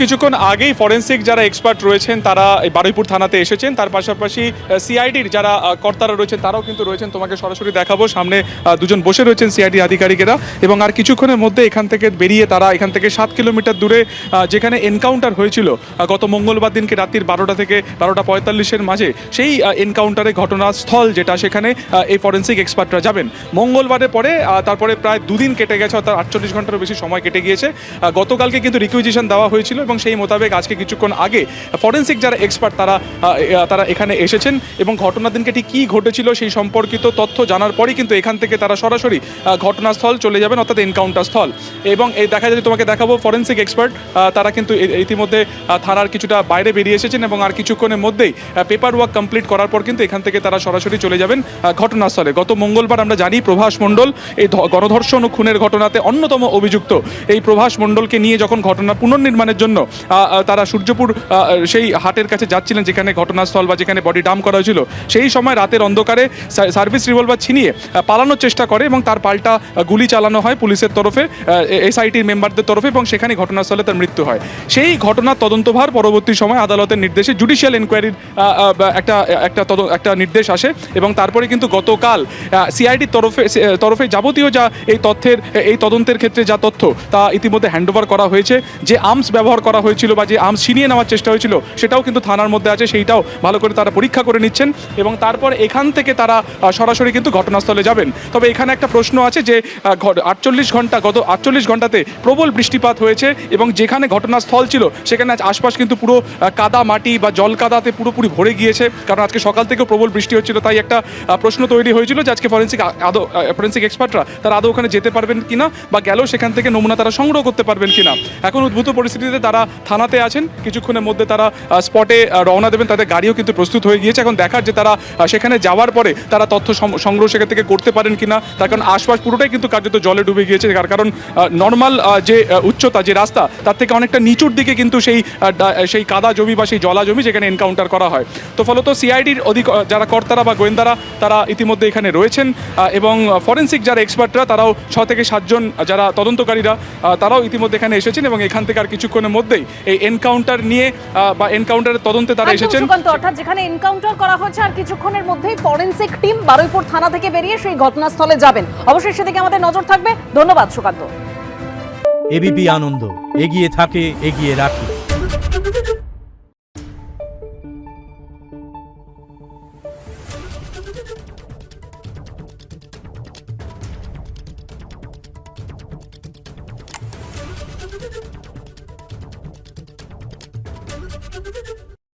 কিছুক্ষণ আগেই ফরেন্সিক যারা এক্সপার্ট রয়েছেন তারা এই বারুইপুর থানাতে এসেছেন, তার পাশাপাশি সিআইডির যারা কর্তারা রয়েছেন তারাও কিন্তু রয়েছেন। তোমাকে সরাসরি দেখাবো, সামনে দুজন বসে রয়েছেন সিআইডি আধিকারিকেরা, এবং আর কিছুক্ষণের মধ্যে এখান থেকে বেরিয়ে তারা এখান থেকে 7 কিলোমিটার দূরে যেখানে এনকাউন্টার হয়েছিল গত মঙ্গলবার দিনকে রাত্রির 12টা থেকে 12:45-এর মাঝে, সেই এনকাউন্টারে ঘটনাস্থল যেটা, সেখানে এই ফরেন্সিক এক্সপার্টরা যাবেন মঙ্গলবারের পরে। তারপরে প্রায় 2 দিন কেটে গেছে, অর্থাৎ 48 ঘন্টারও বেশি সময় কেটে গিয়েছে। গতকালকে কিন্তু রিকুইজিশন দেওয়া হয়েছিল এবং সেই মোতাবেক আজকে কিছুক্ষণ আগে ফরেন্সিক যারা এক্সপার্ট তারা এখানে এসেছেন এবং ঘটনার দিনকে ঠিক কী ঘটেছিল সেই সম্পর্কিত তথ্য জানার পরেই কিন্তু এখান থেকে তারা সরাসরি ঘটনাস্থল চলে যাবেন, অর্থাৎ এনকাউন্টার স্থল। এবং এই দেখা যায়, তোমাকে দেখাবো, ফরেন্সিক এক্সপার্ট তারা কিন্তু ইতিমধ্যে থানার কিছুটা বাইরে বেরিয়ে এসেছেন এবং আর কিছুক্ষণের মধ্যেই পেপার ওয়ার্ক কমপ্লিট করার পর কিন্তু এখান থেকে তারা সরাসরি চলে যাবেন ঘটনাস্থলে। গত মঙ্গলবার আমরা জানি প্রভাস মণ্ডল এই গণধর্ষণ ও খুনের ঘটনাতে অন্যতম অভিযুক্ত, এই প্রভাস মণ্ডলকে নিয়ে যখন ঘটনা পুনর্নির্মাণের জন্য তারা সূর্যপুর সেই হাটের কাছে যাচ্ছিলেন যেখানে ঘটনাস্থল বা যেখানে বডি ডাম্প করা হয়েছিল, সেই সময় রাতের অন্ধকারে সার্ভিস রিভলভার ছিনিয়ে পালানোর চেষ্টা করে এবং তার পাল্টা গুলি চালানো হয় পুলিশের তরফে, এসআইটির মেম্বারদের তরফে, এবং সেখানে ঘটনাস্থলে তার মৃত্যু হয়। সেই ঘটনার তদন্তভার পরবর্তী সময় আদালতের নির্দেশে জুডিশিয়াল এনকোয়ারির একটা নির্দেশ আসে এবং তারপরে কিন্তু গতকাল সিআইডির তরফে যাবতীয় যা এই তদন্তের ক্ষেত্রে যা তথ্য তা ইতিমধ্যে হ্যান্ডওভার করা হয়েছে। যে আর্মস ব্যবহার করা হয়েছিল বা যে আর্মস ছিনিয়ে নেওয়ার চেষ্টা হয়েছিল সেটাও কিন্তু থানার মধ্যে আছে, সেইটাও ভালো করে তারা পরীক্ষা করে নিচ্ছেন এবং তারপর এখান থেকে তারা সরাসরি কিন্তু ঘটনাস্থলে যাবেন। তবে এখানে একটা প্রশ্ন আছে যে গত 48 ঘন্টাতে প্রবল বৃষ্টিপাত হয়েছে এবং যেখানে ঘটনাস্থল ছিল সেখানে আশপাশ কিন্তু পুরো কাদা মাটি বা জল কাদাতে পুরোপুরি ভরে গিয়েছে, কারণ আজকে সকাল থেকেও প্রবল বৃষ্টি হচ্ছিল। তাই একটা প্রশ্ন তৈরি হয়েছিল যে আজকে ফরেন্সিক এক্সপার্টরা তারা আদৌ ওখানে যেতে পারবেন কিনা বা গেলেও সেখান থেকে নমুনা তারা সংগ্রহ করতে পারবেন কিনা। এখন উদ্ভূত পরিস্থিতিতে তারা থানাতে আছেন, কিছুক্ষণের মধ্যে তারা স্পটে রওনা দেবেন, তাদের গাড়িও কিন্তু প্রস্তুত হয়ে গিয়েছে। এখন দেখার যে তারা সেখানে যাওয়ার পরে তারা তথ্য সংগ্রহ সেখান থেকে করতে পারেন কিনা, তার কারণ আশপাশ পুরোটাই কিন্তু কার্যত জলে ডুবে গিয়েছে, যার কারণ নর্মাল যে উচ্চতা, যে রাস্তা, তার থেকে অনেকটা নিচুর দিকে কিন্তু সেই কাদা জমি বা সেই জলা জমি যেখানে এনকাউন্টার করা হয়। তো ফলত সিআইডির যারা কর্তারা বা গোয়েন্দারা তারা ইতিমধ্যে এখানে রয়েছেন এবং ফরেন্সিক যারা এক্সপার্টরা তারাও 6 থেকে 7 জন যারা তদন্তকারীরা তারাও ইতিমধ্যে এখানে এসেছেন এবং এখান থেকে আর কিছুক্ষণের মধ্যেই এই এনকাউন্টার নিয়ে বা এনকাউন্টারের তদন্তে তারা এসেছেন। অর্থাৎ যেখানে এনকাউন্টার করা হয়েছে আর কিছুক্ষণের মধ্যেই ফরেন্সিক টিম বারুইপুর থানা থেকে বেরিয়ে সেই ঘটনাস্থলে যাবেন। অবশ্যই সেদিকে আমাদের নজর থাকবে। ধন্যবাদ সুকান্ত। এবিপি আনন্দ, এগিয়ে থাকে, এগিয়ে রাখে। Thank you.